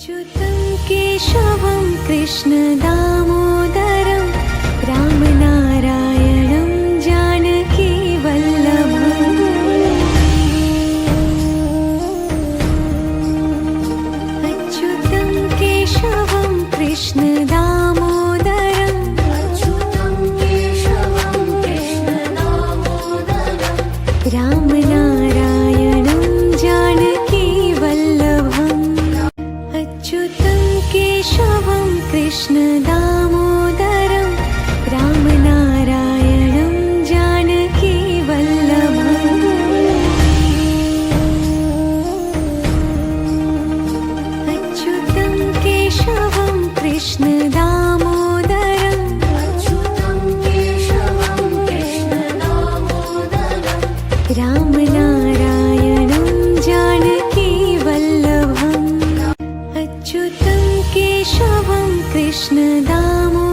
अच्युतं केशवं कृष्णदामोदरं रामनारायणं जानकीवल्लभम् अच्युतं केशवं कृष्णदामोदरं रामनारायणं जानकीवल्लभम् अच्युतं केशवं कृष्णदामोदरं रामनारायणं जानकीवल्लभम् अच्युतं केशवं कृष्णदामोदरं रामनारायणं जानकीवल्लभम् अच्युतं केशवं कृष्णदामोदरं